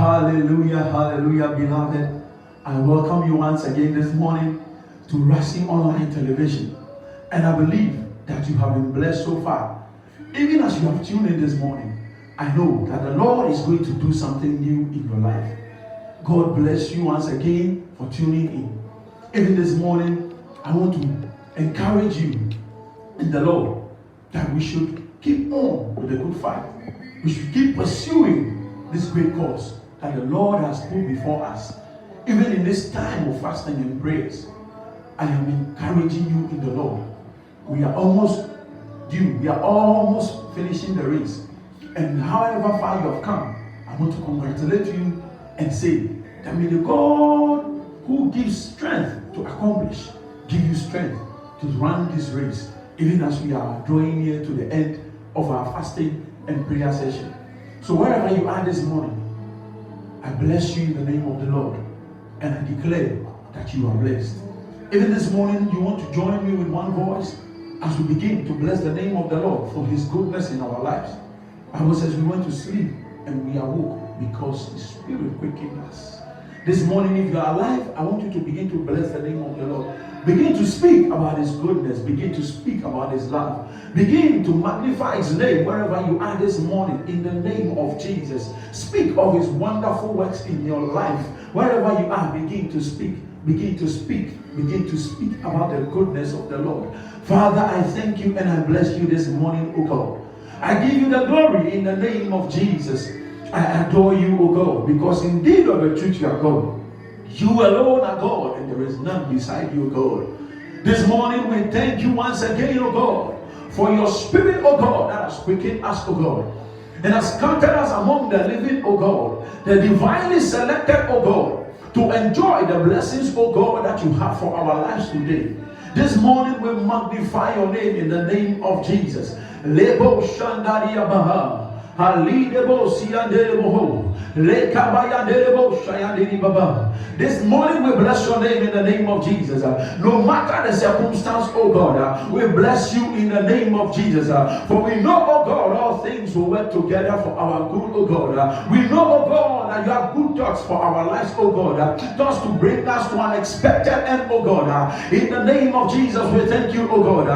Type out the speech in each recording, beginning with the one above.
Hallelujah, hallelujah, beloved. I welcome you once again this morning to Racing Online Television. And I believe that you have been blessed so far. Even as you have tuned in this morning, I know that the Lord is going to do something new in your life. God bless you once again for tuning in. Even this morning, I want to encourage you in the Lord that we should keep on with the good fight. We should keep pursuing this great cause that the Lord has put before us. Even in this time of fasting and prayers, I am encouraging you in the Lord. We are almost due. We are almost finishing the race. And however far you have come, I want to congratulate you and say that may the God who gives strength to accomplish, give you strength to run this race, even as we are drawing near to the end of our fasting and prayer session. So wherever you are this morning, I bless you in the name of the Lord, and I declare that you are blessed. Even this morning, you want to join me with one voice as we begin to bless the name of the Lord for His goodness in our lives. The Bible says we went to sleep and we awoke because the Spirit quickened us. This morning, if you are alive, I want you to begin to bless the name of the Lord. Begin to speak about His goodness. Begin to speak about His love. Begin to magnify His name wherever you are this morning in the name of Jesus. Speak of His wonderful works in your life. Wherever you are, begin to speak. Begin to speak. Begin to speak about the goodness of the Lord. Father, I thank you and I bless you this morning, O God. I give you the glory in the name of Jesus. I adore you, O God, because indeed of the truth you are God. You alone are God, and there is none beside you, God. This morning we thank you once again, O God, for your Spirit, O God, that has quickened us, O God, and has counted us among the living, O God, the divinely selected, O God, to enjoy the blessings, O God, that you have for our lives today. This morning we magnify your name in the name of Jesus. Lebo Shandaria Baha. This morning we bless your name in the name of Jesus. No matter the circumstance, oh God, we bless you in the name of Jesus. For we know, oh God, all things will work together for our good, oh God. We know, oh God, that you have good thoughts for our lives, oh God. Thoughts to bring us to an expected end, oh God. In the name of Jesus, we thank you, oh God.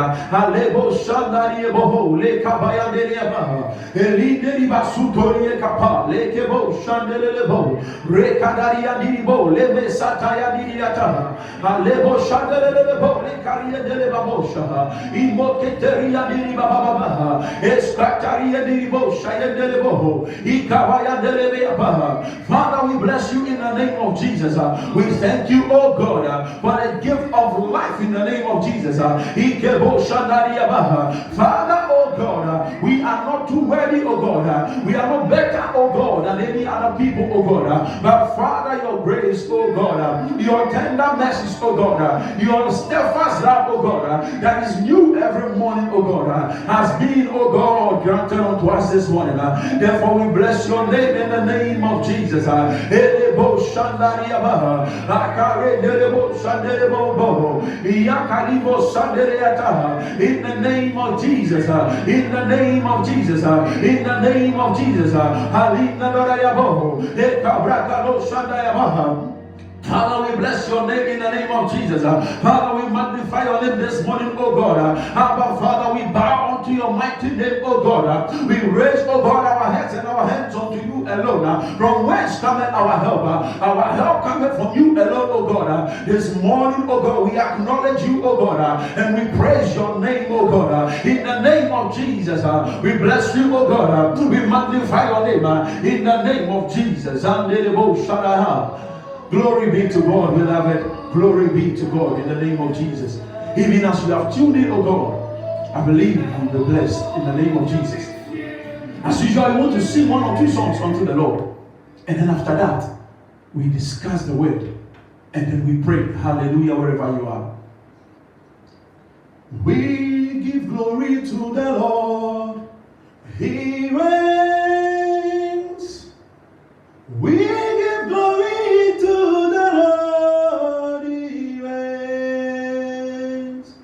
Deriba sutorie kapa lekebo shandelelebo rekadaria diribo lebe sataya diriata alebo shandelelebo lekaria delebabosha imoketeria diriba baba eskataria diribo shayendelebo ikabaya delebe baba. Father, we bless you in the name of Jesus. We thank you, oh God, for the gift of life in the name of Jesus. Ikebo shandaria baba. Father, oh God, we are not too worthy, oh God. We are not better, oh God, than any other people, oh God. But Father, your grace, oh God, your tender mercies, oh God, your steadfast love, oh God, that is new every morning, oh God, has been, oh God, granted unto us this morning. Therefore, we bless your name in the name of Jesus. In the name of Jesus, in the name of Jesus, in the name of Jesus. Father, we bless your name in the name of Jesus. Father, we magnify your name this morning, oh God. Father, we bow unto your mighty name, oh God. We raise, oh God, our heads and our hands unto you alone. From whence cometh our help? Our help cometh from you alone, oh God. This morning, oh God, we acknowledge you, oh God, and we praise your name, oh God. In the name of Jesus, we bless you, oh God. We magnify your name in the name of Jesus. Glory be to God, beloved. Glory be to God in the name of Jesus. Even as you have tuned in, oh God, I believe you will be blessed in the name of Jesus. As usual, I want to sing one or two songs unto the Lord. And then after that, we discuss the word. And then we pray. Hallelujah, wherever you are. We give glory to the Lord. He reigns. We give glory to the Lord. He reigns.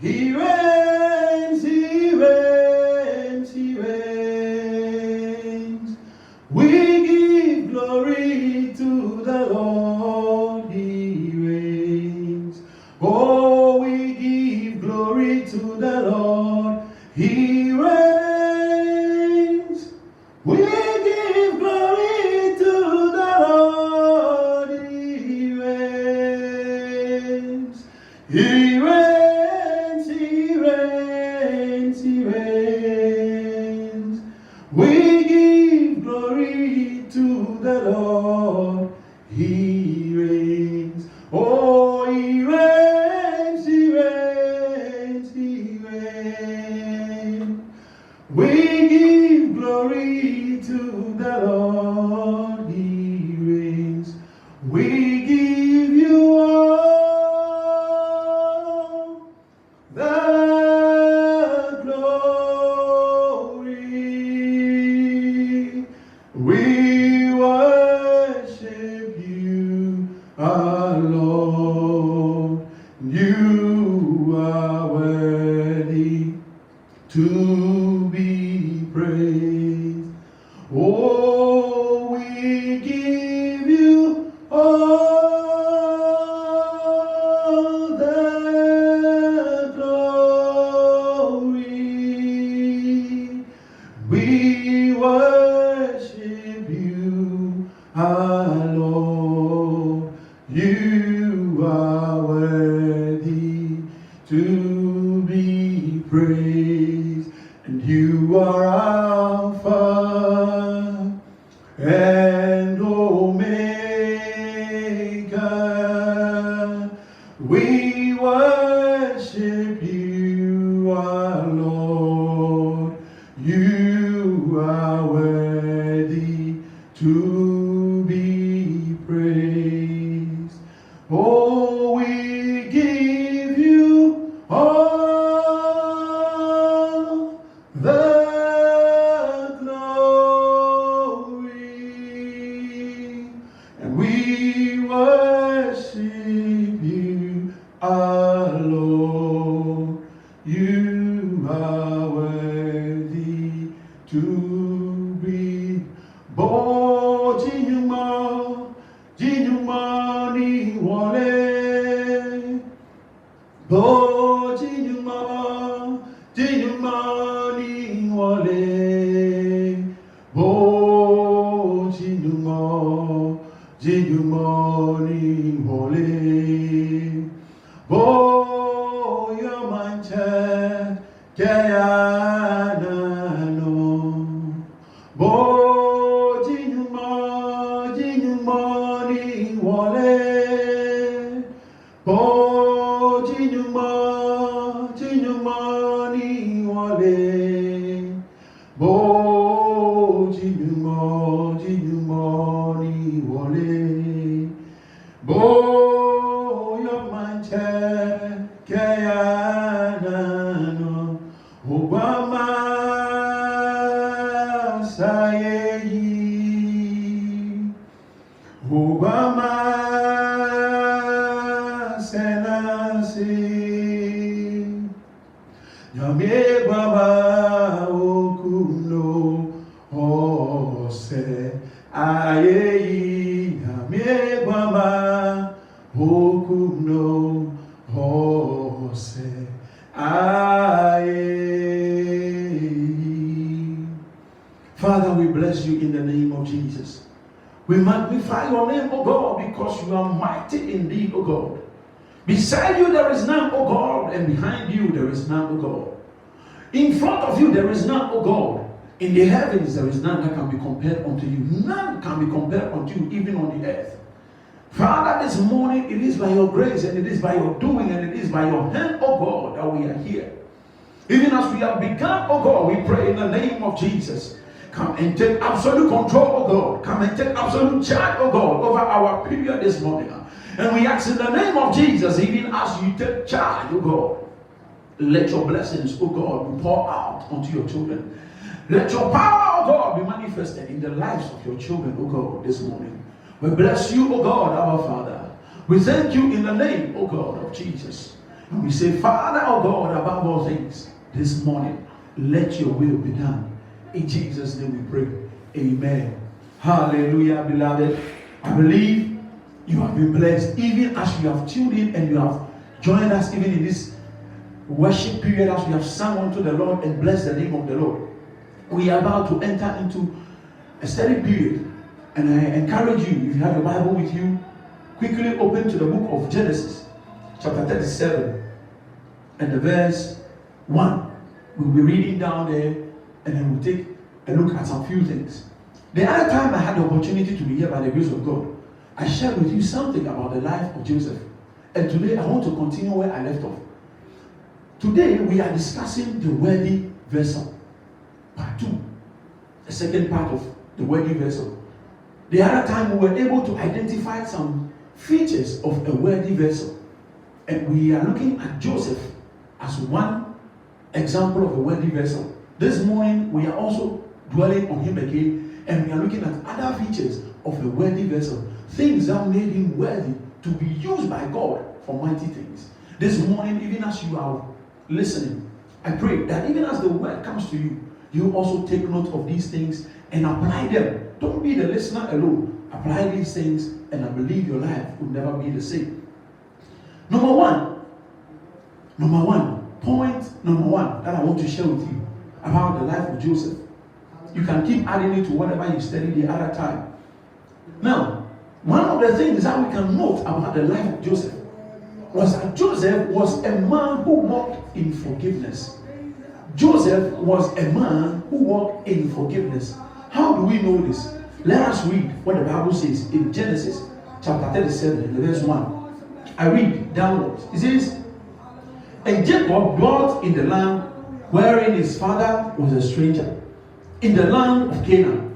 He reigns. He reigns. He reigns. We give glory the Lord, He reigns. Oh, He reigns, He reigns, He reigns. We give glory to the Lord, He reigns. We give you all the glory. We worship you, our Lord. You are worthy to be praised. Oh, we give you all the glory. We worship you, our Lord. You are worthy to be praised, and you are Alpha and Omega. We worship you, our Lord. You are worthy to be praised. Oh, we give you all the glory, and we worship you, our Lord. You are worthy to be. Bo jinyuma ni wale. Bo jinyuma ni wale. Bo jinyuma ni wale. Bo yamanche kayana no. Bo jinyuma ni wale. Bo jinyuma ni wale. Bo jinyuma ni wale. Bo yamanche kayana no. Obama sayeyi. Obama senasi. Nyame baba okuno ose ayeyi. Nyame baba okuno ose ayeyi. Father, we bless you in the name of Jesus. We magnify your name, O God, because you are mighty indeed, O God. Beside you there is none, O God, and behind you there is none, O God. In front of you there is none, O God. In the heavens there is none that can be compared unto you. None can be compared unto you, even on the earth. Father, this morning it is by your grace, and it is by your doing, and it is by your hand, O God, that we are here. Even as we have begun, O God, we pray in the name of Jesus. Come and take absolute control, O God. Come and take absolute charge, O God, over our period this morning. And we ask in the name of Jesus, even as you take charge, O God, let your blessings, O God, be poured out onto your children. Let your power, O God, be manifested in the lives of your children, O God, this morning. We bless you, O God, our Father. We thank you in the name, O God, of Jesus. And we say, Father, O God, above all things, this morning, let your will be done. In Jesus' name we pray. Amen. Hallelujah, beloved. I believe you have been blessed, even as you have tuned in and you have joined us even in this worship period, as we have sung unto the Lord and blessed the name of the Lord. We are about to enter into a study period. And I encourage you, if you have your Bible with you, quickly open to the book of Genesis, chapter 37, and the verse 1. We'll be reading down there, and then we'll take a look at some few things. The other time I had the opportunity to be here by the grace of God, I shared with you something about the life of Joseph. And today I want to continue where I left off. Today we are discussing the worthy vessel. Part 2. The second part of the worthy vessel. The other time we were able to identify some features of a worthy vessel. And we are looking at Joseph as one example of a worthy vessel. This morning we are also dwelling on him again, and we are looking at other features of a worthy vessel. Things that made him worthy to be used by God for mighty things. This morning, even as you are listening, I pray that even as the word comes to you, you also take note of these things and apply them. Don't be the listener alone. Apply these things, and I believe your life will never be the same. Number one, point number one that I want to share with you about the life of Joseph. You can keep adding it to whatever you studied the other time. Now, one of the things that we can note about the life of Joseph was that Joseph was a man who walked in forgiveness. Joseph was a man who walked in forgiveness. How do we know this? Let us read what the Bible says in Genesis chapter 37, verse 1. I read downwards. It says, "And Jacob dwelt in the land wherein his father was a stranger, in the land of Canaan.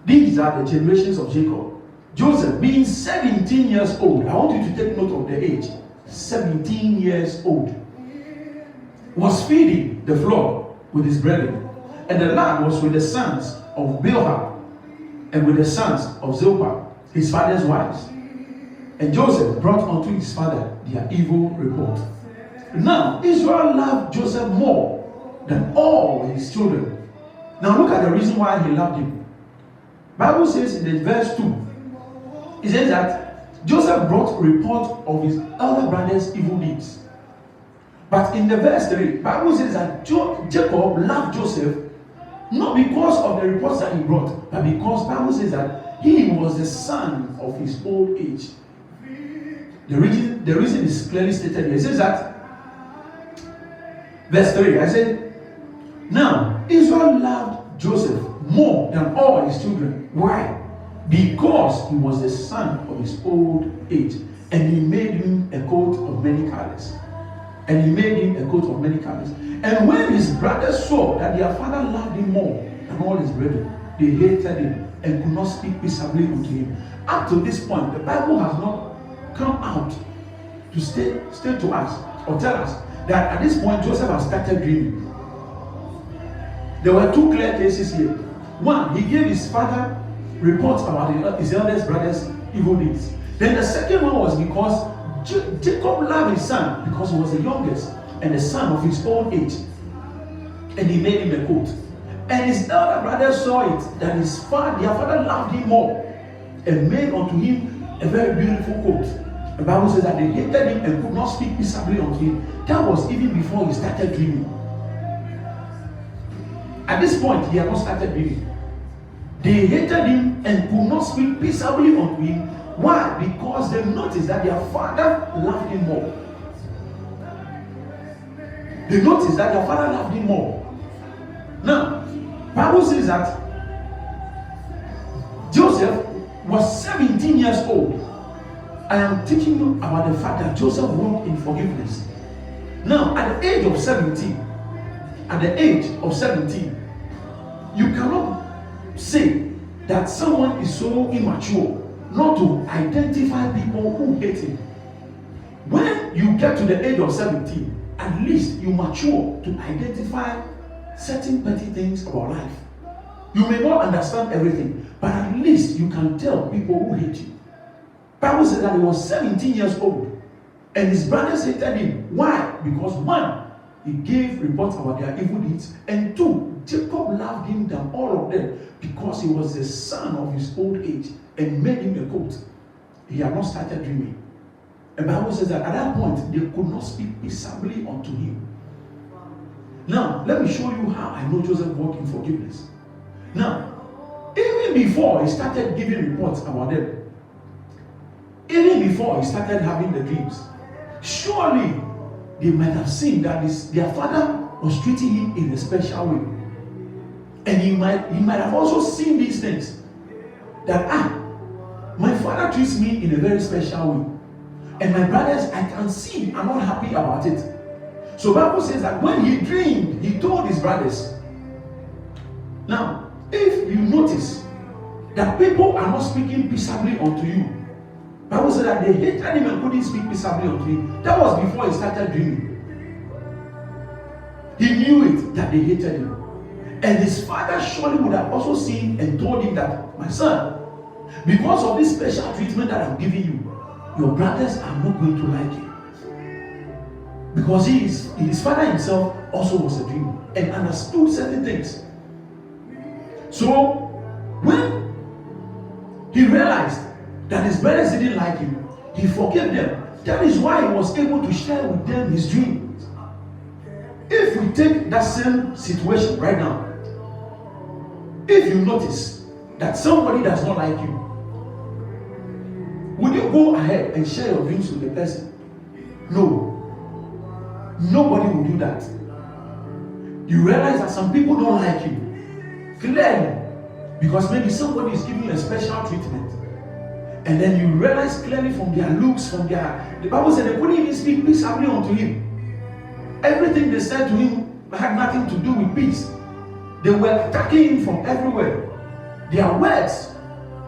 These are the generations of Jacob. Joseph, being 17 years old," I want you to take note of the age, 17 years old, "was feeding the flock with his brethren, and the lad was with the sons of Bilhah, and with the sons of Zilpah, his father's wives. And Joseph brought unto his father their evil report. Now Israel loved Joseph more than all his children." Now look at the reason why he loved him. Bible says in the verse 2, it says that Joseph brought report of his elder brother's evil deeds. But in the verse 3, Bible says that Jacob loved Joseph not because of the reports that he brought, but because Bible says that he was the son of his old age. The reason is clearly stated here. It says that, verse 3, I said, "Now Israel loved Joseph more than all his children." Why? Because he was the son of his old age, and he made him a coat of many colors. And when his brothers saw that their father loved him more than all his brethren, they hated him and could not speak peaceably unto him. Up to this point, the Bible has not come out to state to us or tell us that at this point Joseph has started dreaming. There were two clear cases here. One, he gave his father reports about his eldest brother's evil deeds. Then the second one was because Jacob loved his son because he was the youngest and the son of his old age, and he made him a coat. And his elder brother saw it that their father loved him more and made unto him a very beautiful coat. The Bible says that they hated him and could not speak peaceably unto him. That was even before he started dreaming. At this point, he had not started dreaming. They hated him and could not speak peaceably unto him. Why? Because they noticed that their father loved him more. They noticed that their father loved him more. Now, Bible says that Joseph was 17 years old. I am teaching you about the fact that Joseph walked in forgiveness. Now, at the age of 17, you cannot say that someone is so immature not to identify people who hate him. When you get to the age of 17, at least you mature to identify certain petty things about life. You may not understand everything, but at least you can tell people who hate you. Bible says that he was 17 years old, and his brothers hated him. Why? Because one, he gave reports about their evil deeds, and two, Jacob loved him than all of them because he was the son of his old age and made him a coat. He had not started dreaming. And the Bible says that at that point they could not speak peaceably unto him. Now, let me show you how I know Joseph walked in forgiveness. Now, even before he started giving reports about them, even before he started having the dreams, surely they might have seen that their father was treating him in a special way. And he might have also seen these things that my father treats me in a very special way. And my brothers, I can see are not happy about it. So Bible says that when he dreamed, he told his brothers. Now, if you notice that people are not speaking peaceably unto you, Bible said that they hated him and couldn't speak peaceably unto him. That was before he started dreaming. He knew it, that they hated him. And his father surely would have also seen and told him that, my son, because of this special treatment that I'm giving you, your brothers are not going to like you. Because his father himself also was a dreamer and understood certain things. So when he realized that his brothers didn't like him, he forgave them. That is why he was able to share with them his dream. If we take that same situation right now, if you notice that somebody does not like you, would you go ahead and share your dreams with the person? No. Nobody will do that. You realize that some people don't like you. Clearly. Because maybe somebody is giving you a special treatment. And then you realize clearly from their looks, the Bible said they couldn't even speak peaceably unto him. Everything they said to him had nothing to do with peace. They were attacking him from everywhere. Their words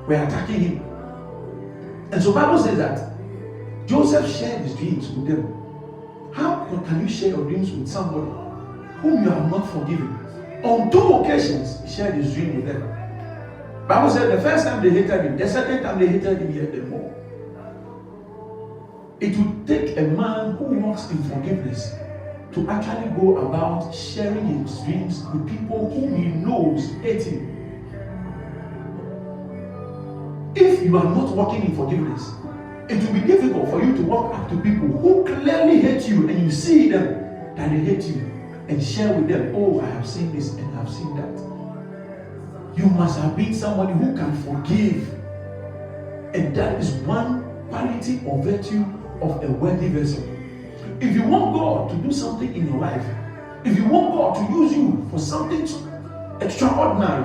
were attacking him. And so Bible says that Joseph shared his dreams with them. How can you share your dreams with somebody whom you have not forgiven? On 2 occasions, he shared his dream with them. Bible said the first time they hated him, the second time they hated him yet more. It would take a man who walks in forgiveness to actually go about sharing his dreams with people whom he knows hate him. If you are not walking in forgiveness, it will be difficult for you to walk up to people who clearly hate you and you see them that they hate you and share with them, oh, I have seen this and I have seen that. You must have been somebody who can forgive. And that is one quality or virtue of a worthy vessel. If you want God to do something in your life, if you want God to use you for something extraordinary,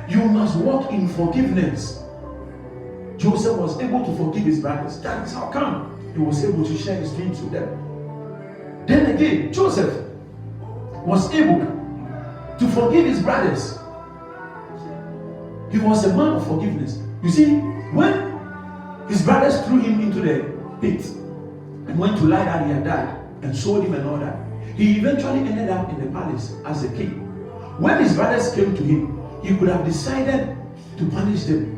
you must walk in forgiveness. Joseph was able to forgive his brothers. That is how come he was able to share his dreams with them. Then again, Joseph was able to forgive his brothers. He was a man of forgiveness. You see, when his brothers threw him into the pit and went to lie that he had died and sold him and all that, he eventually ended up in the palace as a king. When his brothers came to him, he could have decided to punish them.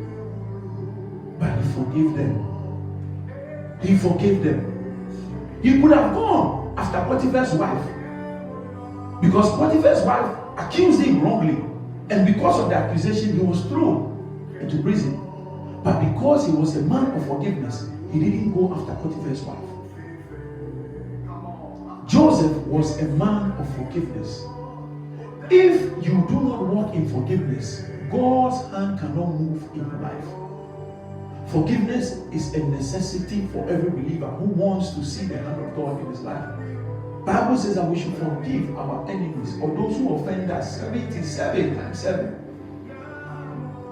But he forgave them. He forgave them. He could have gone after Potiphar's wife. Because Potiphar's wife accused him wrongly. And because of the accusation, he was thrown into prison. But because he was a man of forgiveness, he didn't go after Potiphar's wife. Joseph was a man of forgiveness. If you do not walk in forgiveness, God's hand cannot move in your life. Forgiveness is a necessity for every believer who wants to see the hand of God in his life. Bible says that we should forgive our enemies or those who offend us 77 times 7.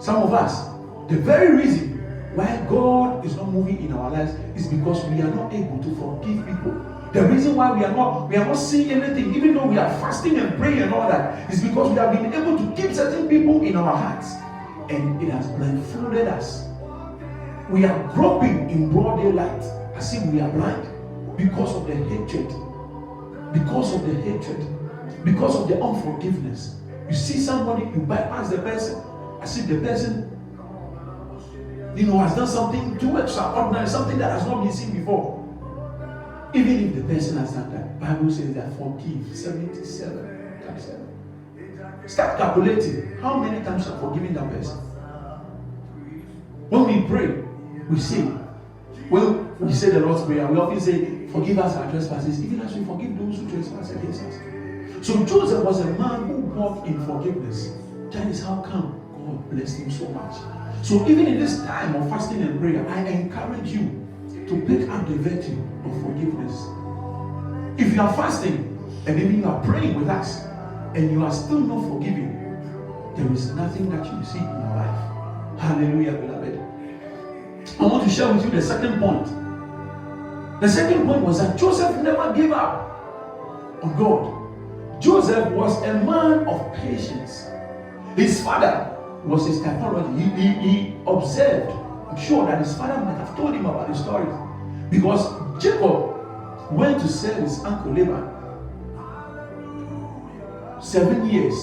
Some of us, the very reason why God is not moving in our lives is because we are not able to forgive people. The reason why we are not seeing anything, even though we are fasting and praying and all that, is because we have been able to keep certain people in our hearts, and it has blindfolded us. We are groping in broad daylight as if we are blind because of the hatred, because of the hatred, because of the unforgiveness. You see somebody, you bypass the person as if the person, has done something too extraordinary, something that has not been seen before. Even if the person has done that, Bible says that forgive 77 times 7. Start calculating how many times you are forgiving that person. When we pray, we say, when we say the Lord's Prayer, we often say, forgive us our trespasses, even as we forgive those who trespass against us. So Joseph was a man who walked in forgiveness. That is how come God blessed him so much. So even in this time of fasting and prayer, I encourage you to pick up the virtue of forgiveness. If you are fasting and even you are praying with us and you are still not forgiving, there is nothing that you see in your life. Hallelujah, beloved. I want to share with you the second point. The second point was that Joseph never gave up on God. Joseph was a man of patience. His father was his typology. He observed. I'm sure that his father might have told him about the story. Because Jacob went to serve his uncle Laban 7 years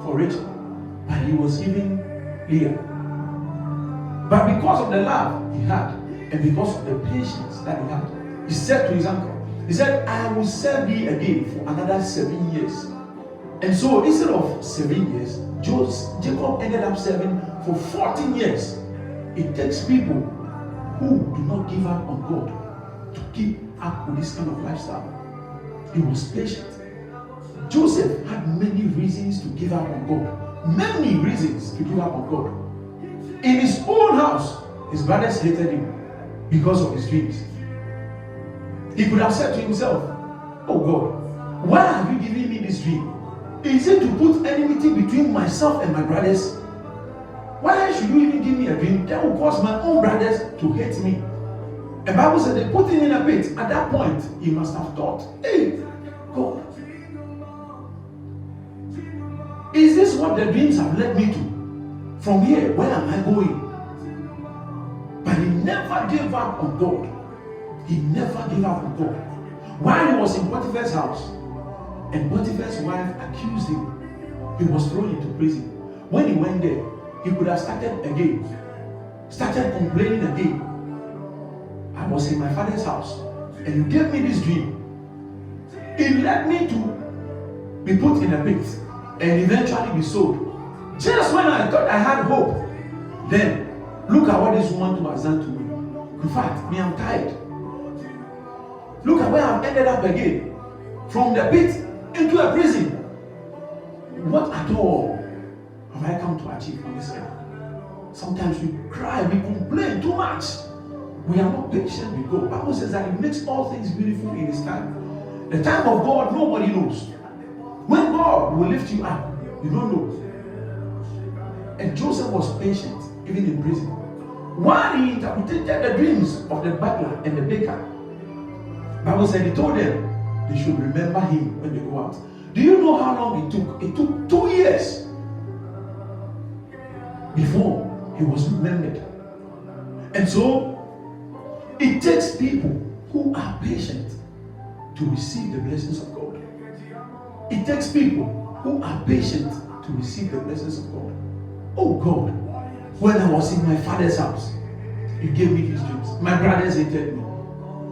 for Rachel. But he was giving Leah. But because of the love he had, and because of the patience that he had, he said to his uncle, he said, I will serve thee again for another 7 years. And so instead of 7 years, Jacob ended up serving for 14 years. It takes people who do not give up on God to keep up with this kind of lifestyle. He was patient. Joseph had many reasons to give up on God. Many reasons to give up on God. In his own house, his brothers hated him because of his dreams. He could have said to himself, oh God, why have you given me this dream? Is it to put enmity between myself and my brothers? Why should you even give me a dream that will cause my own brothers to hate me? The Bible said they put him in a pit. At that point, he must have thought, hey, God, is this what the dreams have led me to? From here, where am I going? But he never gave up on God. He never gave up on God. While he was in Potiphar's house, and Potiphar's wife accused him, he was thrown into prison. When he went there, he could have started again. Started complaining again. I was in my father's house, and you gave me this dream. It led me to be put in a pit and eventually be sold. Just when I thought I had hope, then look at what this woman has done to me. In fact, me, I'm tired. Look at where I've ended up again. From the pit into a prison. What at all have I come to achieve on this earth? Sometimes we cry, we complain too much. We are not patient with God. The Bible says that He makes all things beautiful in His time. The time of God, nobody knows. When God will lift you up, you don't know. And Joseph was patient, even in prison. While he interpreted the dreams of the butler and the baker, the Bible said He told them they should remember Him when they go out. Do you know how long it took? It took 2 years before He was remembered. And so, it takes people who are patient to receive the blessings of God. It takes people who are patient to receive the blessings of God. Oh God, when I was in my father's house, You gave me these dreams. My brothers hated me.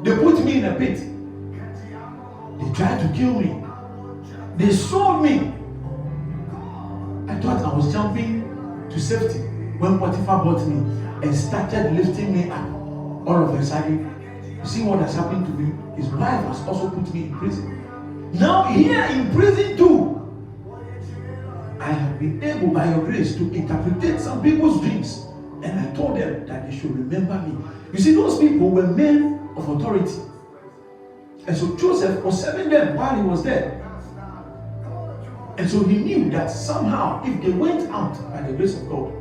They put me in a pit. They tried to kill me. They sold me. I thought I was jumping to safety when Potiphar bought me and started lifting me up. All of a sudden, you see what has happened to me? His wife has also put me in prison. Now here in prison too, I have been able by your grace to interpret some people's dreams. And I told them that they should remember me. You see, those people were men of authority. And so Joseph was serving them while he was there. And so he knew that somehow, if they went out by the grace of God,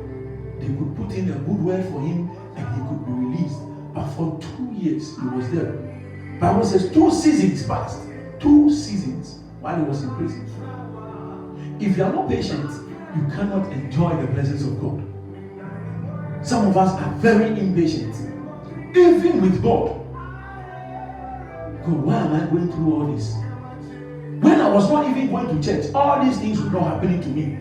they could put in a good word for him and he could be released. But for 2 years, he was there. The Bible says 2 seasons passed. 2 seasons while he was in prison. If you are not patient, you cannot enjoy the blessings of God. Some of us are very impatient, even with God. God, why am I going through all this? When I was not even going to church, all these things were not happening to me.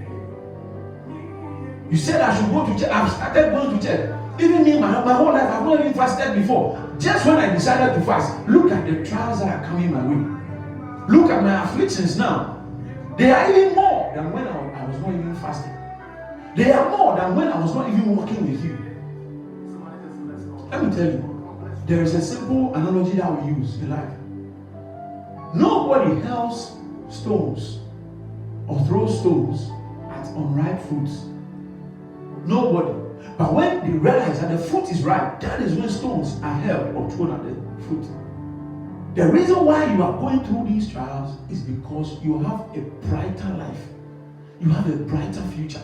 You said I should go to church. I've started going to church. Even me, my whole life, I've not even fasted before. Just when I decided to fast, look at the trials that are coming my way. Look at my afflictions now. They are even more than when I was not even fasting. They are more than when I was not even walking with you. Let me tell you, there is a simple analogy that we use in life. Nobody hurls stones or throws stones at unripe fruits. Nobody. But when they realize that the fruit is ripe, that is when stones are hurled or thrown at the fruit. The reason why you are going through these trials is because you have a brighter life. You have a brighter future.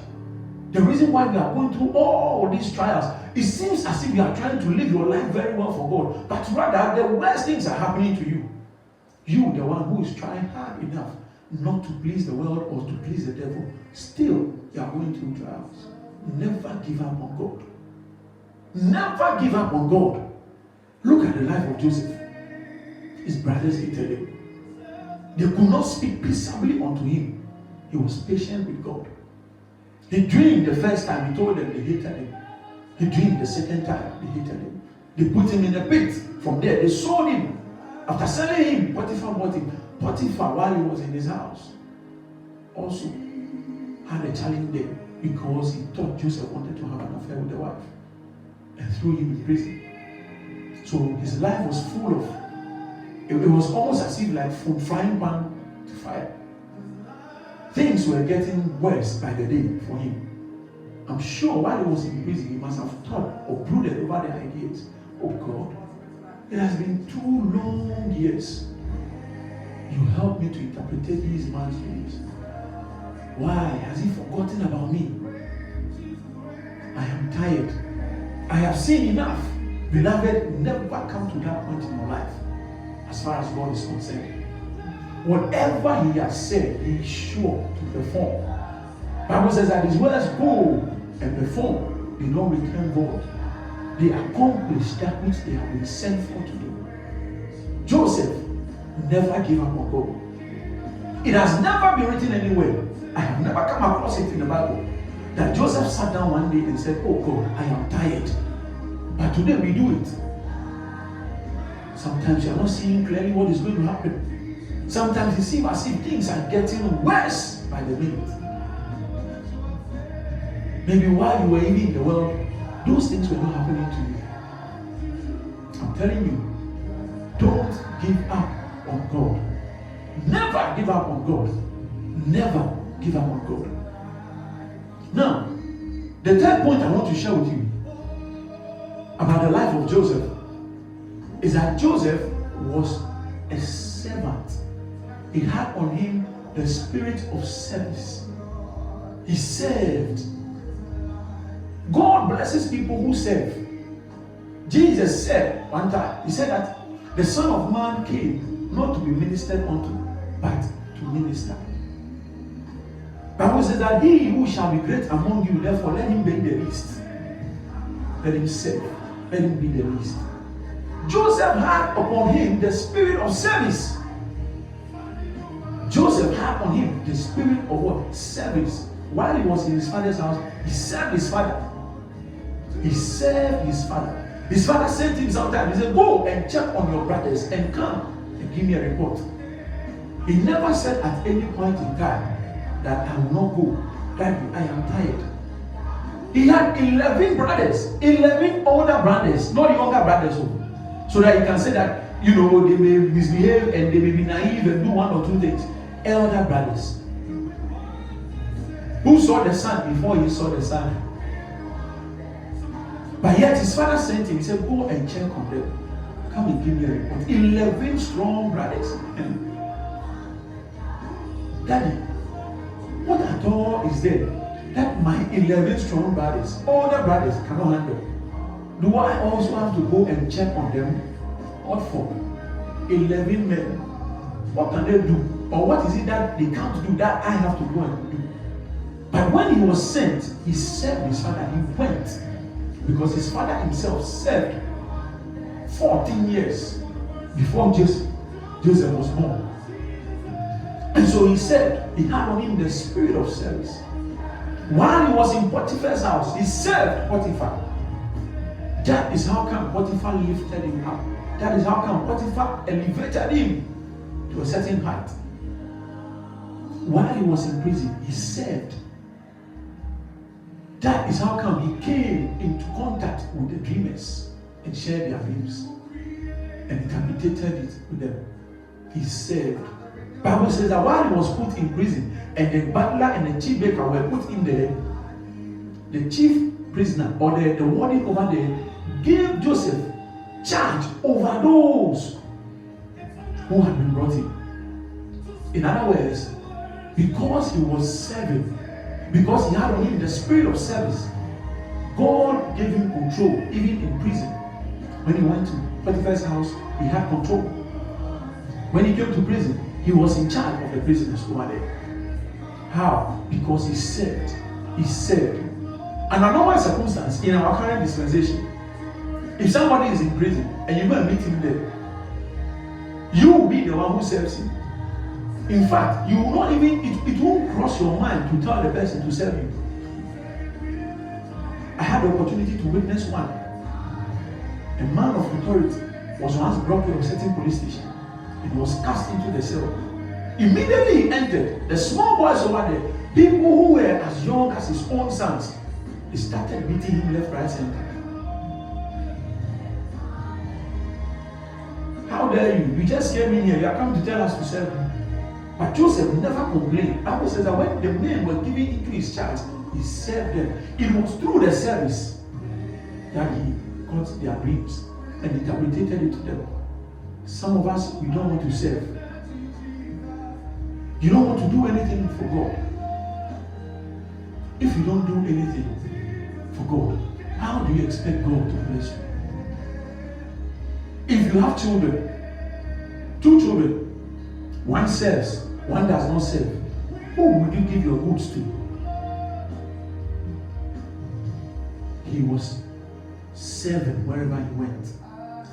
The reason why we are going through all these trials, it seems as if you are trying to live your life very well for God, but rather the worst things are happening to you. You, the one who is trying hard enough not to please the world or to please the devil, still you are going through trials. Never give up on God. Never give up on God. Look at the life of Joseph. His brothers hated him. They could not speak peaceably unto him. He was patient with God. He dreamed the first time, he told them they hated him. He dreamed the second time, they hated him. They put him in a pit. From there, they sold him. After selling him, Potiphar bought him. Potiphar, while he was in his house, also had a challenge there because he thought Joseph wanted to have an affair with the wife and threw him in prison. So his life was full of, it was almost as if like from frying pan to fire. Things were getting worse by the day for him. I'm sure while he was in prison, he must have thought or brooded over the ideas. Oh God, it has been 2 long years. You help me to interpret these man's dreams. Why has he forgotten about me? I am tired. I have seen enough. Beloved, never come to that point in your life as far as God is concerned. Whatever he has said, he is sure to perform. Bible says that his words go and perform. They don't return void. They accomplish that which they have been sent for to do. Joseph never gave up on God. It has never been written anywhere. I have never come across it in the Bible that Joseph sat down one day and said, oh God, I am tired. But today we do it. Sometimes you are not seeing clearly what is going to happen. Sometimes it seems as if things are getting worse by the minute. Maybe while you were even in the world, those things were not happening to you. I'm telling you, don't give up on God. Never give up on God. Never give up on God. Now, the third point I want to share with you about the life of Joseph is that Joseph was a servant. He had on him the spirit of service. He served. God blesses people who serve. Jesus said one time, he said that the Son of Man came not to be ministered unto, but to minister. Bible says that he who shall be great among you, therefore let him be the least. Let him serve. Let him be the least. Joseph had upon him the spirit of service. Joseph had on him the spirit of what? Service. While he was in his father's house, he served his father. He served his father. His father sent him sometimes. He said, go and check on your brothers and come and give me a report. He never said at any point in time that I will not go. Daddy, I am tired. He had 11 brothers, 11 older brothers, not younger brothers. So that he can say that, they may misbehave and they may be naive and do 1 or 2 things. Elder brothers. Who saw the son before he saw the son? But yet his father sent him. He said, go and check on them. Come and give me a report. 11 strong brothers. Daddy, what at all is there that my 11 strong brothers, older brothers, cannot handle? Do I also have to go and check on them? What for? 11 men. What can they do? Or what is it that they can't do that I have to go and do? But when he was sent, he served his father. He went because his father himself served 14 years before Joseph was born. And so he said, he had on him the spirit of service. While he was in Potiphar's house, he served Potiphar. That is how come Potiphar lifted him up. That is how come Potiphar elevated him to a certain height. While he was in prison, he served. That is how come he came into contact with the dreamers and shared their dreams and interpreted it with them. He served. Bible says that while he was put in prison and the butler and the chief baker were put in there, the chief prisoner or the warden over there gave Joseph charge over those who had been brought in. In other words, because he was serving, because he had on him the spirit of service. God gave him control, even in prison. When he went to Potiphar's house, he had control. When he came to prison, he was in charge of the prisoners who were there. How? Because he served. He served. Under normal circumstance, in our current dispensation, if somebody is in prison and you go and meet him there, you will be the one who serves him. In fact, you will not even, it won't cross your mind to tell the person to serve you. I had the opportunity to witness one. A man of authority was once brought to a certain police station and was cast into the cell. Immediately he entered, the small boys over there, people who were as young as his own sons, they started beating him left, right, center. How dare you? You just came in here, you are coming to tell us to serve you. But Joseph never complained. The Bible says that when the men were given into his charge, he served them. It was through the service that he got their dreams and interpreted it to them. Some of us, we don't want to serve. You don't want to do anything for God. If you don't do anything for God, how do you expect God to bless you? If you have children, 2 children, one serves, one does not serve, who would you give your goods to? He was serving wherever he went.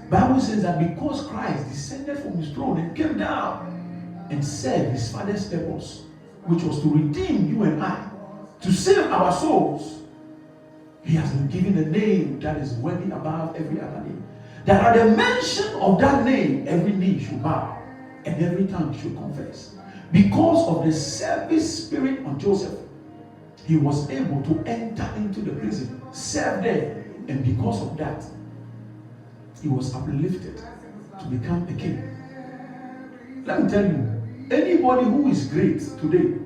Bible says that because Christ descended from his throne and came down and served his Father's purpose, which was to redeem you and I, to save our souls, he has been given a name that is worthy above every other name. That at the mention of that name, every knee should bow and every tongue should confess. Because of the service spirit of Joseph, he was able to enter into the prison, serve there, and because of that, he was uplifted to become a king. Let me tell you, anybody who is great today,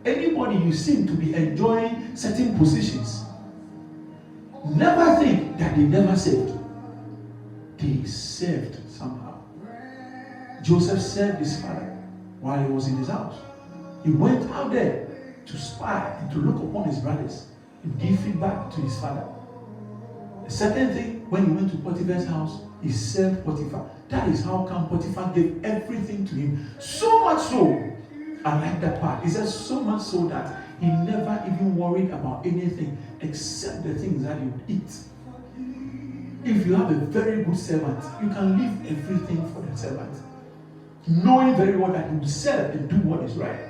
anybody you seem to be enjoying certain positions, never think that they never served. They served somehow. Joseph served his father while he was in his house. He went out there to spy and to look upon his brothers and give feedback to his father. The second thing, when he went to Potiphar's house, he served Potiphar. That is how come Potiphar gave everything to him. So much so, I like that part. He says so much so that he never even worried about anything except the things that he would eat. If you have a very good servant, you can leave everything for the servant, knowing very well that he will serve and do what is right.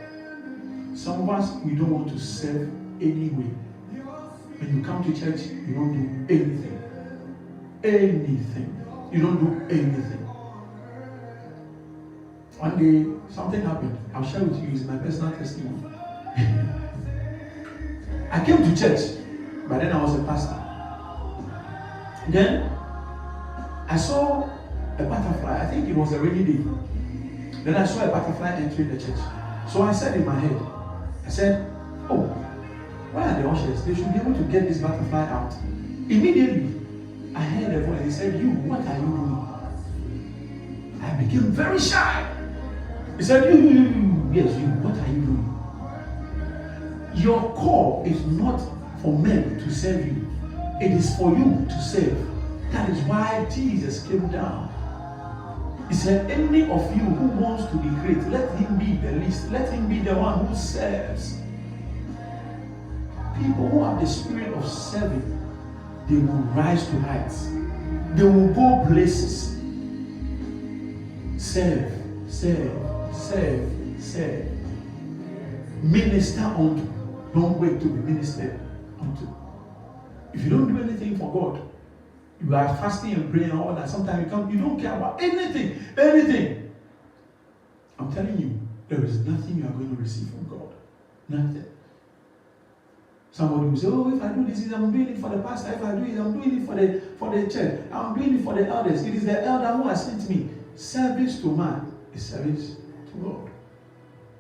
Some of us, we don't want to serve anyway. When you come to church, you don't do anything. Anything. You don't do anything. One day, something happened. I'll share with you. It's my personal testimony. I came to church, but then I was a pastor. Then, I saw a butterfly. I think it was a rainy day. Then I saw a butterfly entering the church. So I said in my head, I said, oh, where are the ushers? They should be able to get this butterfly out. Immediately, I heard a voice. He said, you, what are you doing? I became very shy. He said, you, yes, you, what are you doing? Your call is not for men to serve you. It is for you to serve. That is why Jesus came down. He said, any of you who wants to be great, let him be the least. Let him be the one who serves. People who have the spirit of serving, they will rise to heights. They will go places. Serve, serve, serve, serve. Minister unto. Don't wait to be ministered unto. If you don't do anything for God, you are fasting and praying and all that. Sometimes you don't care about anything. Anything. I'm telling you, there is nothing you are going to receive from God. Nothing. Somebody will say, oh, if I do this, I'm doing it for the pastor. If I do it, I'm doing it for the church. I'm doing it for the elders. It is the elder who has sent me. Service to man is service to God.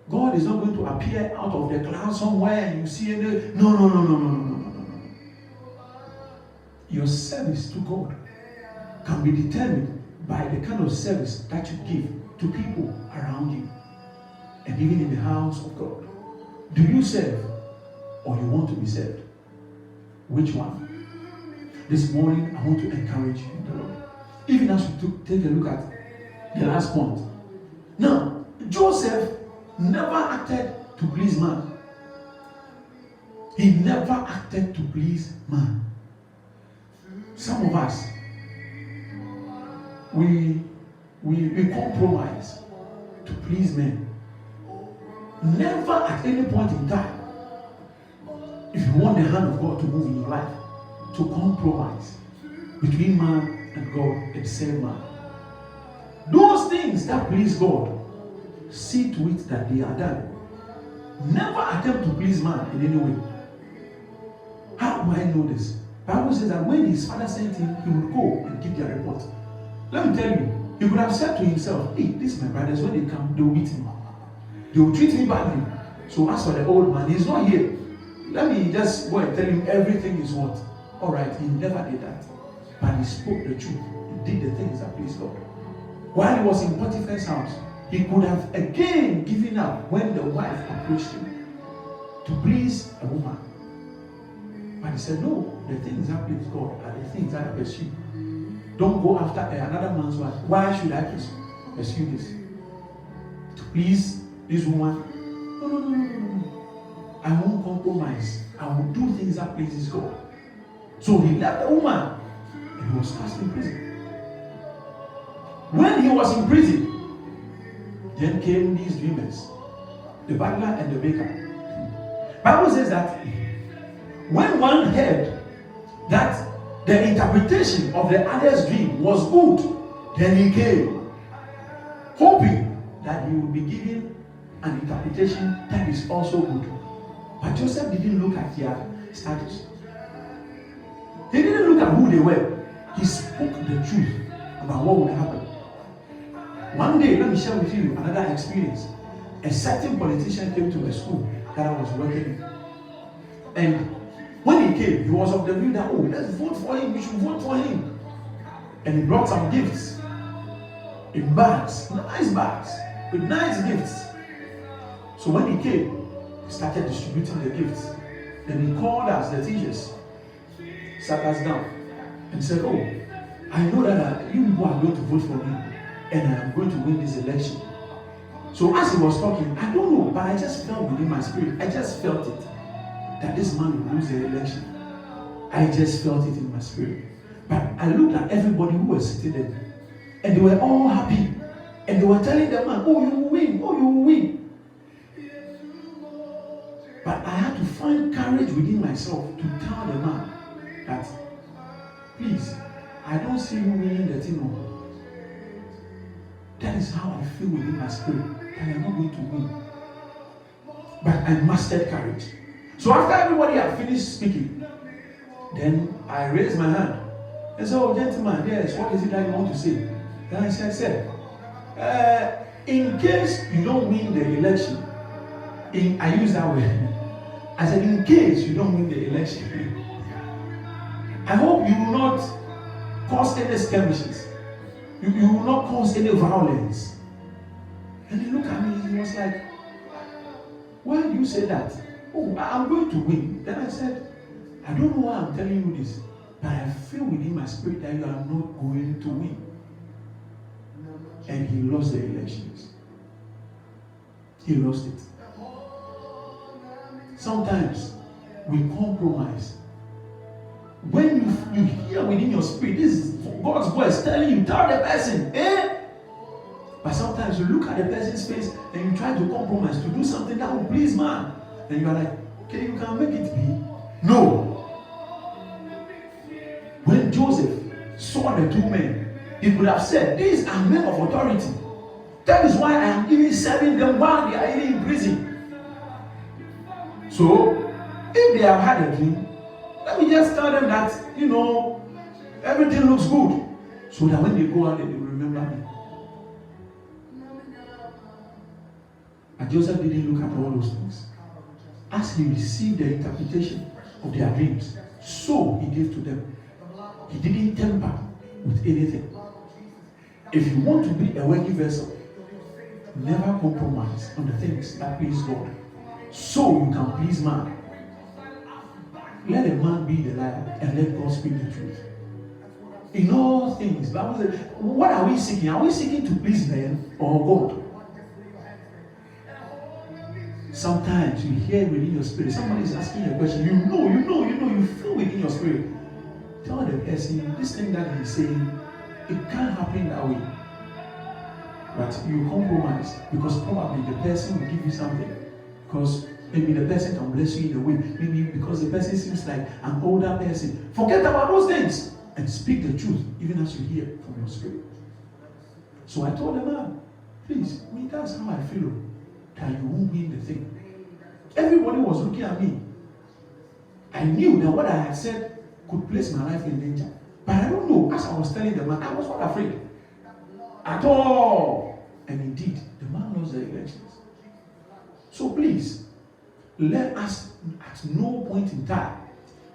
God is not going to appear out of the cloud somewhere and you see it. No. Your service to God can be determined by the kind of service that you give to people around you and even in the house of God. Do you serve? or you want to be saved? Which one? This morning, I want to encourage you in the Lord. Even as we take a look at the last point. Now, Joseph never acted to please man. He never acted to please man. Some of us, we compromise to please men. Never at any point in time, if you want the hand of God to move in your life, to compromise between man and God and same man. Those things that please God, see to it that they are done. Never attempt to please man in any way. How do I know this? The Bible says that when his father sent him, he would go and give their report. Let me tell you, he could have said to himself, hey, these my brothers, when they come, they will beat him. They will treat me badly. So as for the old man, he's not here. Let me just go and tell him everything is what? Alright, he never did that. But he spoke the truth. He did the things that pleased God. While he was in Potiphar's house, he could have again given up when the wife approached him to please a woman. But he said, no, the things that please God are the things that I pursue. Don't go after another man's wife. Why should I pursue this? To please this woman? No. I won't compromise. I will do things that pleases God. So he left the woman and he was cast in prison. When he was in prison, then came these dreamers, the butler and the baker. Bible says that when one heard that the interpretation of the other's dream was good, then he came, hoping that he would be given an interpretation that is also good. But Joseph didn't look at their status. He didn't look at who they were. He spoke the truth about what would happen. One day, let me share with you another experience. A certain politician came to a school that I was working in. And when he came, he was of the view that, oh, let's vote for him, we should vote for him. And he brought some gifts in bags, nice bags, with nice gifts. So when he came, he started distributing the gifts. Then he called us, the teachers, sat us down, and said, oh, I know that you people are going to vote for me, and I am going to win this election. So as he was talking, I don't know, but I just felt within my spirit, I just felt it, that this man will lose the election. I just felt it in my spirit. But I looked at everybody who was sitting there, and they were all happy. And they were telling the man, oh, you will win, oh, you will win. But I had to find courage within myself to tell the man that, please, I don't see you winning the thing. That is how I feel within my spirit, that I am not going to win. But I mastered courage. So after everybody had finished speaking, then I raised my hand and said, oh, gentlemen, yes, what is it that you want to say? Then I said, in case you don't win the election, I use that word. I said, in case you don't win the election, I hope you will not cause any skirmishes. You will not cause any violence. And he looked at me, he was like, why do you say that? Oh, I'm going to win. Then I said, I don't know why I'm telling you this, but I feel within my spirit that you are not going to win. And he lost the elections. He lost it. Sometimes we compromise. When you hear within your spirit, this is God's voice telling you, tell the person, But sometimes you look at the person's face and you try to compromise to do something that will please man. And you are like, okay, you can make it be. No. When Joseph saw the two men, he could have said, these are men of authority. That is why I am even serving them while they are even in prison. So, if they have had a dream, let me just tell them that, everything looks good. So that when they go out, they will remember me. But Joseph didn't look at all those things. As he received the interpretation of their dreams, so he gave to them. He didn't tamper with anything. If you want to be a worthy vessel, never compromise on the things that please God, so you can please man. Let a man be the liar and let God speak the truth. In all things, Bible says, what are we seeking? Are we seeking to please men or God? Sometimes you hear within your spirit, somebody is asking you a question, you feel within your spirit. Tell the person, this thing that he's saying, it can't happen that way. But you compromise because probably the person will give you something. Because maybe the person can bless you in a way. Maybe because the person seems like an older person. Forget about those things and speak the truth, even as you hear from your spirit. So I told the man, please, that's how I feel. That you won't win the thing. Everybody was looking at me. I knew that what I had said could place my life in danger. But I don't know. As I was telling the man, I was not afraid at all. And indeed, the man lost the elections. So please, let us at no point in time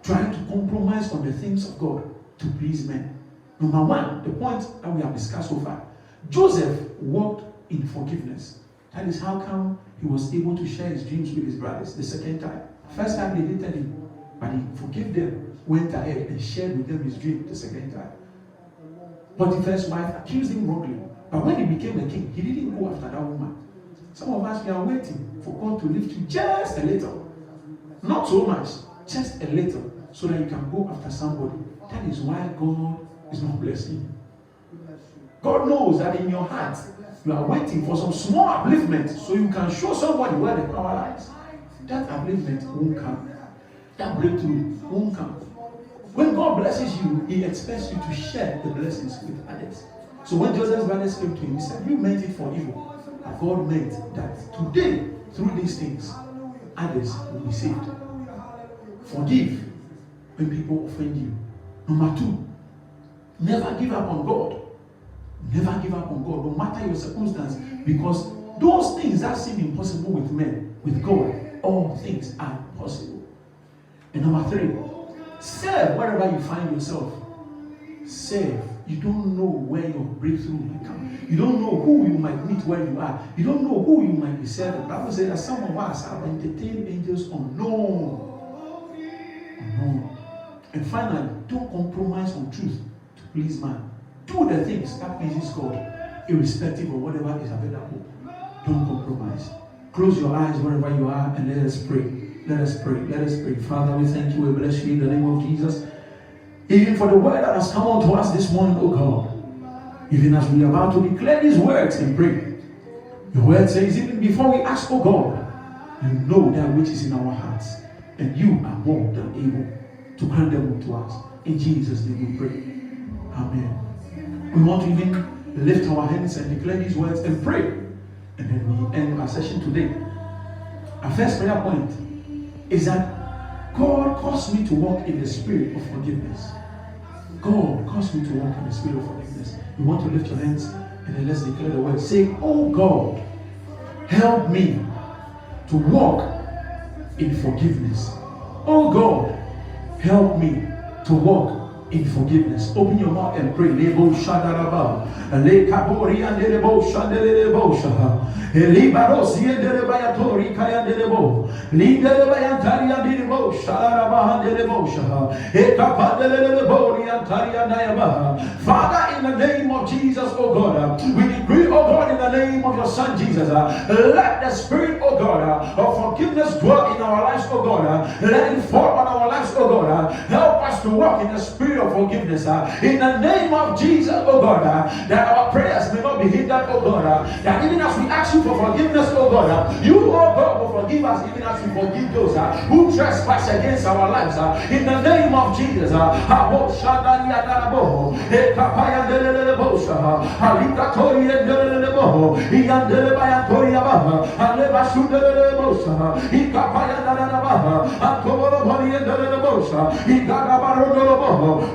try to compromise on the things of God to please men. Number one, the point that we have discussed so far. Joseph walked in forgiveness. That is how come he was able to share his dreams with his brothers the second time. First time they hated him, but he forgave them, went ahead and shared with them his dream the second time. Potiphar's wife accused him wrongly, but when he became a king, he didn't go after that woman. Some of us, we are waiting for God to lift you just a little. Not so much, just a little, so that you can go after somebody. That is why God is not blessing you. God knows that in your heart, you are waiting for some small upliftment so you can show somebody where the power lies. That upliftment won't come. That breakthrough won't come. When God blesses you, He expects you to share the blessings with others. So when Joseph's brothers came to him, he said, you meant it for evil. But God meant that today, through these things, others will be saved. Forgive when people offend you. Number two, never give up on God. Never give up on God, no matter your circumstance, because those things that seem impossible with men, with God, all things are possible. And number three, serve wherever you find yourself. Serve. You don't know where your breakthrough might come. You don't know who you might meet where you are. You don't know who you might be serving. The Bible says that some of us have entertained angels unknown. And finally, don't compromise on truth to please man. Do the things that pleases God, irrespective of whatever is available. Don't compromise. Close your eyes wherever you are and let us pray. Let us pray. Let us pray. Father, we thank you. We bless you in the name of Jesus. Even for the word that has come unto us this morning, O God. Even as we are about to declare these words and pray. Your word says, even before we ask, O God, you know that which is in our hearts. And you are more than able to grant them unto us. In Jesus' name we pray. Amen. We want to even lift our hands and declare these words and pray. And then we end our session today. Our first prayer point is that God caused me to walk in the spirit of forgiveness. God caused me to walk in the spirit of forgiveness. You want to lift your hands and then let's declare the word. Say, oh God, help me to walk in forgiveness. Oh God, help me to walk in forgiveness. Open your mouth and pray. Lebo shadaraba, le kabori and lebo shadelebo shaha, elibaros yendere bayatori kayandelebo, lindere bayantari and lebo shadaraba and lebo shaha, ekapadelebo riantari and ayaba. Father, in the name of Jesus, oh God, we decree, oh God, in the name of your Son Jesus, let the Spirit, oh God, of forgiveness dwell in our lives, oh God. Let it fall on our lives, oh God. Help us to walk in the spirit of forgiveness in the name of Jesus, oh God, that our prayers may not be hindered, oh God, that even as we ask you for forgiveness, oh God, you, oh God, will forgive us even as we forgive those who trespass against our lives in the name of Jesus.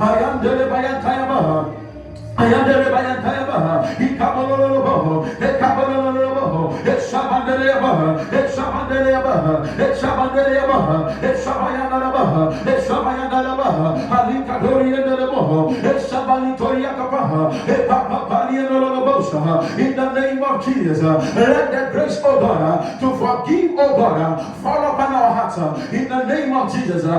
Ayandele bayantayaba, ayandele bayantayaba, ikabololobo, ekabololobo, eshabandeleaba, eshabandeleaba, eshabandeleaba, eshabayandalaba, eshabayandalaba, alikadoriyendelebo, In the name of Jesus, let that grace, oh God, to forgive, oh God, fall upon our hearts. In the name of Jesus, in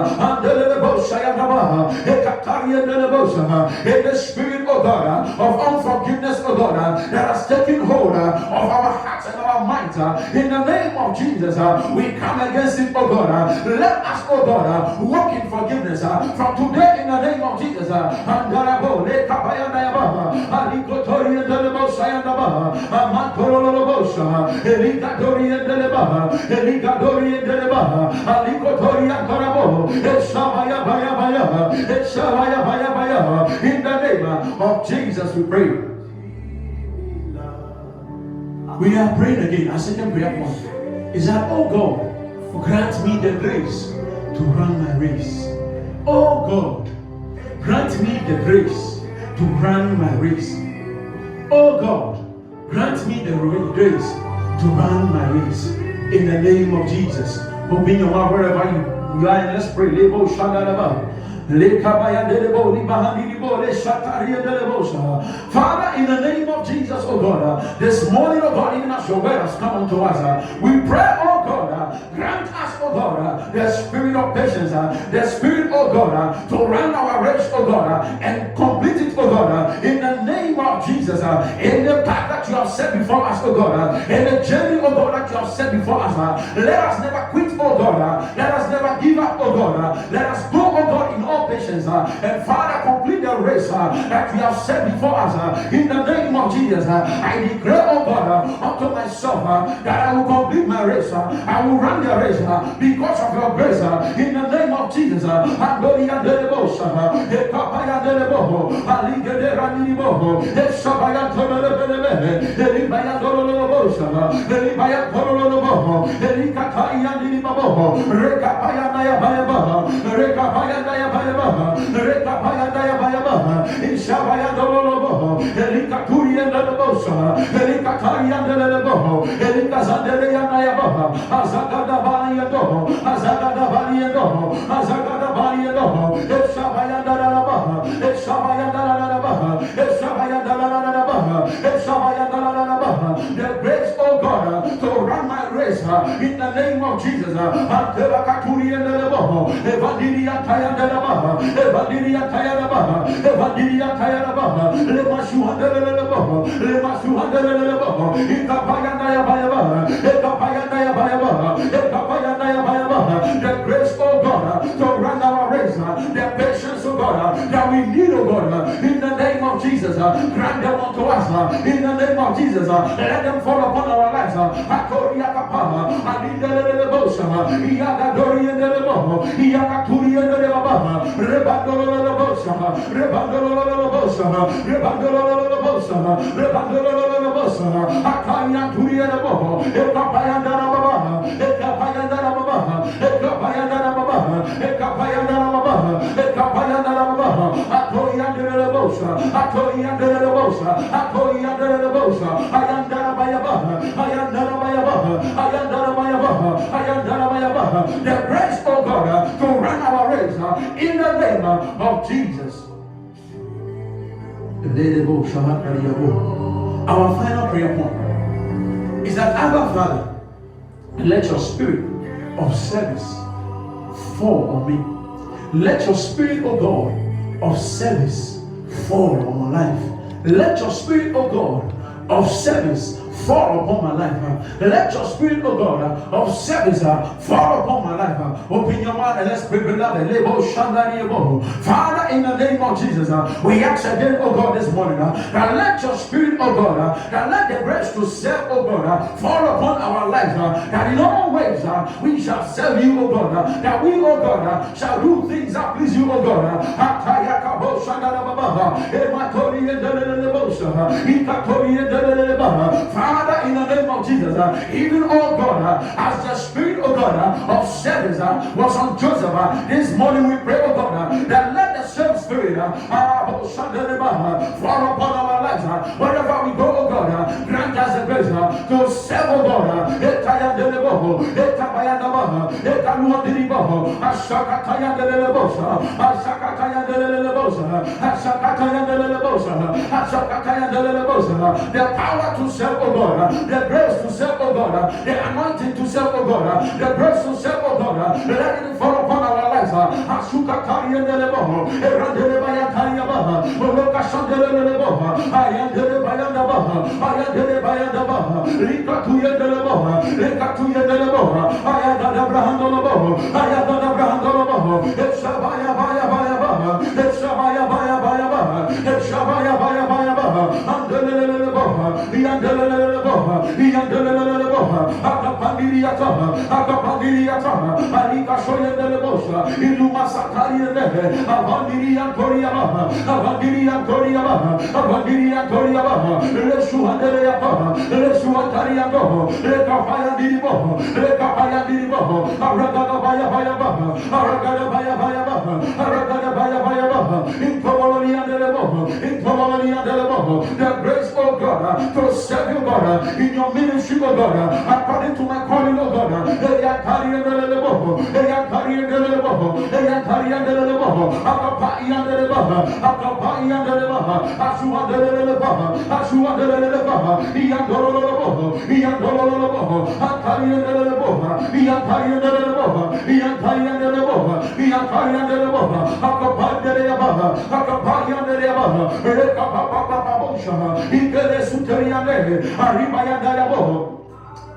the spirit, oh God, of unforgiveness, oh God, that has taken hold of our hearts and our minds. In the name of Jesus, we come against it, oh God. Let us, oh God, walk in forgiveness from today in the name of Jesus. In the name of Jesus, we pray. We are praying again. Our second prayer point is that, oh God, grant me the grace to run my race. Oh God, grant me the grace to run my race. Oh God, grant me the grace to run my race. In the name of Jesus. Open your mouth wherever you are and let's pray. Father, in the name of Jesus, oh God, this morning, oh God, even as your word has come unto us, we pray, oh God, grant us, oh God, the spirit of patience, the spirit, oh God, to run our race, oh God, and complete it, oh God, in the name of Jesus, in the path that you have set before us, oh God, in the journey, oh God, that you have set before us, let us never quit, oh God, let us never give up, oh God, let us go, oh God, in all patience, and Father, complete the race that you have set before us, in the name of Jesus. I declare, oh God, unto myself that I will complete my race, I will run the race because of your grace, in the name of Jesus. The grace, oh God, to run my race in the name of Jesus. The grace, oh God, to run our race, the patience, oh God, that we need, oh God, in the name of Jesus. Grant them unto us in the name of Jesus. Let them fall upon our lives. The grace, oh God, to run our race in the name of Jesus. Our final prayer point is that, Abba Father, let your spirit of service fall on me. Let your spirit, oh God, of service fall on my life. Let your spirit, oh God, of service fall upon my life. Let your spirit, oh God, of service fall upon my life. Open your mouth and let's pray, beloved. Father, in the name of Jesus, we ask again, oh God, this morning, that let your spirit, oh God, that let the grace to serve, oh God, fall upon our lives, that in all ways we shall serve you, oh God, that we, oh God, shall do things that please you, oh God. Father, in the name of Jesus, even, oh God, as the spirit, oh God, of service was on Joseph, this morning we pray, oh God, that let the same spirit fall upon our lives. Wherever we go, oh God, grant us the grace to serve, oh God. Baha, Ekanua Diribaho, Ashakataya de Lebosa, Ashakataya de Lebosa, Ashakataya de Lebosa, Ashakataya de Lebosa, the power to serve, O God, the grace to serve, O God, the anointing to serve, O God, the grace to serve, O God, let it fall upon our lives. Ashukataya de Leboho, Erandelebaya Tariabaha, Olokashandele Leboha, Ayandele Baha, Ayandele Bayadabaha, Rikatuya de Leboha, Rikatuya de Leboha, Ayada Brahandolobo, Ayada Brahandolobo, Eshabaya Baya Baya Baha, Eshabaya Baya Baya Baha, Eshabaya Baya Baya Baha, Andele Leboha, Yandele Leboha, Yandele Leboha, Akapandiriata, Akapandiriata, Alika Shoya de Lebosha, Iluma Satari de Avandiria Toriabaha, Avandiria Toriabaha, Avandiria Toriabaha, Leshuandere Abaha, Leshuantaria Doho, Lekapaya Diriboho, Lekapaya Diriboho, Aragada Baya Baya Baha, Aragada Baya Baya Baha, Aragada Baya Baya Baha, Intobolonia de Leboho, Intobolonia de Leboho, the grace, oh God, to serve you, God, in your ministry, oh God, according to my calling, oh God, Eyataria de Leboho, Eyataria de Leboho, Eyataria de Leboho, Akapaya de Lebaha, Akapaya de Lebaha, Ashua de Lebaha, Ashua de Lebaha, Iandolo Leboho, Iandolo Leboho, Ataria de Leboha, Iantaria de Leboha, Iantaria de Leboha, Iantaria de Leboha, Akapaya de Lebaha, Akapaya de Lebaha, Rekapapa Bosha, Ikere Suteriane, Arribaya de Leboho.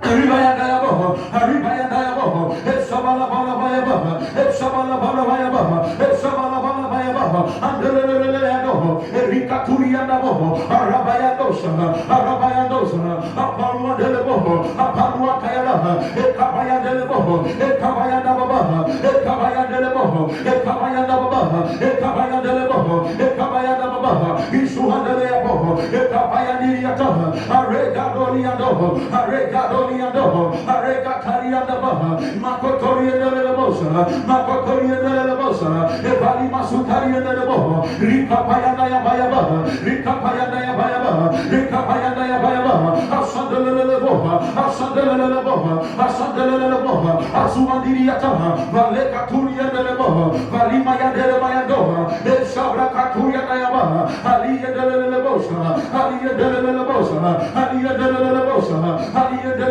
Arribaya Dayaboho, Arribaya Dayaboho, Eshabala Bala Bayabaha, Eshabala Bala Bayabaha, Eshabala Bala Bayabaha, Andeleadoho, Erika Turianaboho, Arabaya Dosha, Arabaya Dosha, Apalua Deleboho, Apalua Kayalaha, Ekabaya Deleboho, Ekabaya Dababaha, Ekabaya Deleboho, Ekabaya Dababaha, Ekabaya Deleboho, Ekabaya Dababaha, Isuhandeleaboho, Ekabaya Niriataha, Arega Doliadoho, Arega Doliadoho, Areka Tarianda Baha, Makotoria de Lebosa, Makotoria de Lebosa, Evali Masutaria de Leboho, Rika Payana Bayabaha, Rika Payana Bayabaha, Rika Payana Bayabaha, Asandele Leboha, Asandele Leboha, Asandele Leboha, Asumandiriataha, Valeka Turia de Leboha, Valimaya de Bayandoha, Eshabra Katuria Nayabaha, Alia de Lebosa, Alia de Lebosa, Alia de Lebosa, Alia de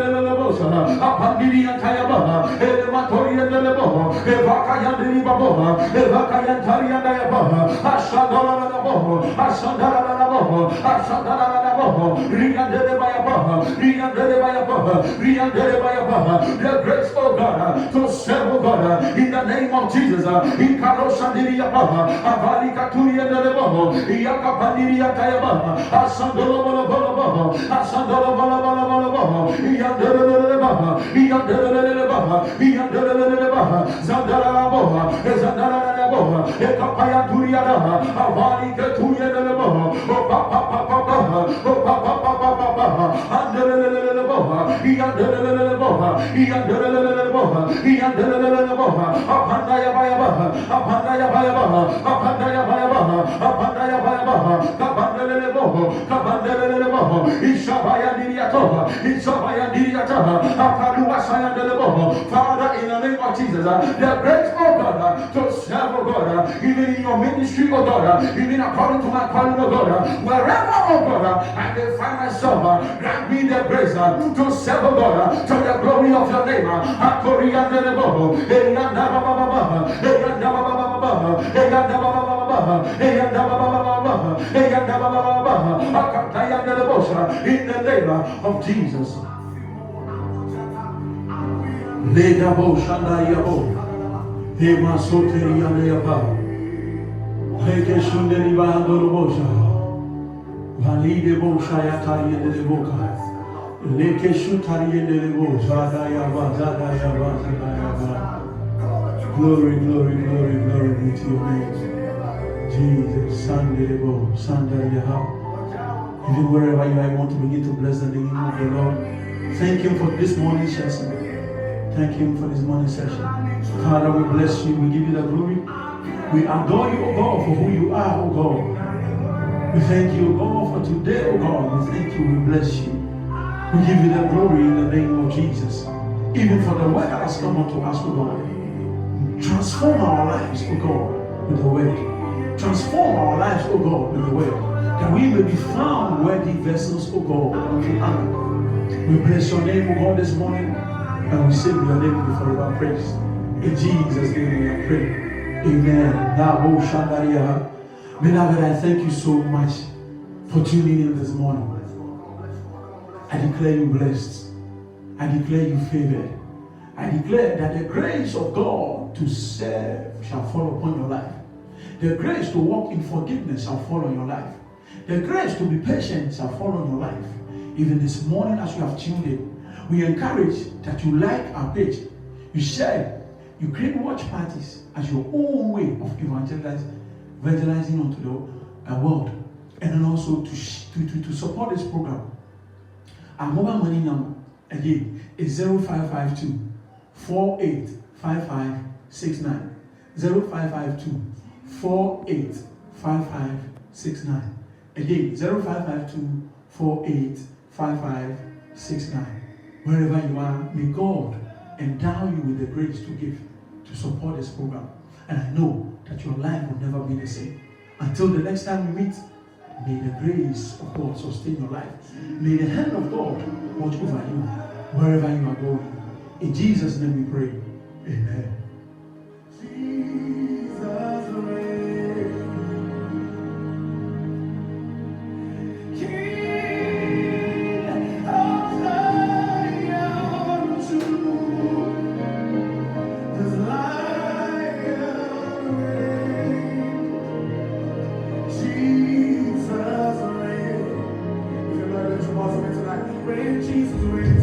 Apandiria Tayabaha, Elevatoria de Leboho, Evakayan de Libaboha, Evakayan Taria Dayabaha, Ashandala Laboho, Ashandala Laboho, Ashandala Laboho, Rian de Bayabaha, Rian de Bayabaha, Rian de Bayabaha, the grace of God to serve God in the name of Jesus, in Karoshandiria Baha, Avalika Turia de Leboho, Yakapandiria Tayabaha, Ashandala Balabaha, Ashandala Balabaha, Iyandelelebaha, Iyandelelebaha, Iyandelelebaha, Zandalalaboha, Zandalalaboha, Ekapaya Turiadaha, Avali Ketuyadelebaha, O Papa, O Papa, Andelelelebaha, Iyandeleleboha, Iyandeleleboha, Iyandeleleboha, Apandaya Bayabaha, Apandaya Bayabaha, Apandaya Bayabaha, Apandaya Bayabaha, Kabandeleleboho, Kabandeleleboho, Ishabaya Diriatoha, Ishabaya Diriataha, Akaluasaya Deleboho. Father, in the name of Jesus, the grace, oh God, to serve, oh God, even in your ministry, oh God, even according to my calling, oh God, wherever, oh God, I may find myself, grant me the grace to serve, oh God, to the glory of your name. Akoria Deleboho, Eyanda Baba, Eyanda Baba, Eyanda Baba, Eyanda Baba, Eyanda Baba, Akataya Delebosha, in the name of Jesus. Legabo Shandayabo, Hema Soteria Leapa, Heke Shunderi Bandorobosha, Valide Bosha Yatari de Boca, Leke Shutari de Lebo, Zadayaba, Zadayaba, Zadayaba. Glory, glory, glory, glory be to your name. Jesus, Sunday Lebo, Sandayaba. Even wherever you are, I want to begin to bless the name of the Lord. Thank Him for this morning's session. Thank Him for this morning's session. Father, we bless you. We give you the glory. We adore you, O God, for who you are, O God. We thank you, O God, for today, O God. We thank you. We bless you. We give you the glory in the name of Jesus. even for the word that has come unto us, O God. Transform our lives, O God, with the word. Transform our lives, O God, with the word. That we may be found worthy vessels, O God, unto honor. We bless your name, O God, this morning, and we say your name will be forever praised. In Jesus' name we are praying. Amen. Beloved, I thank you so much for tuning in this morning. I declare you blessed. I declare you favored. I declare that the grace of God to serve shall fall upon your life. The grace to walk in forgiveness shall fall on your life. The grace to be patient shall fall on your life. Even this morning as you have tuned in, we encourage that you like our page, you share, you create watch parties as your own way of evangelizing onto the world. And then also to support this program. Our mobile money number again is 0552 485569. 0552 485569. Again, 0552 485569. Wherever you are, may God endow you with the grace to give, to support this program. And I know that your life will never be the same. Until the next time we meet, may the grace of God sustain your life. May the hand of God watch over you wherever you are going. In Jesus' name we pray. Amen. Jesus reigns. King of Zion, true. This Lion reigns. Jesus reigns. If you're not going to tonight, reign, Jesus reigns.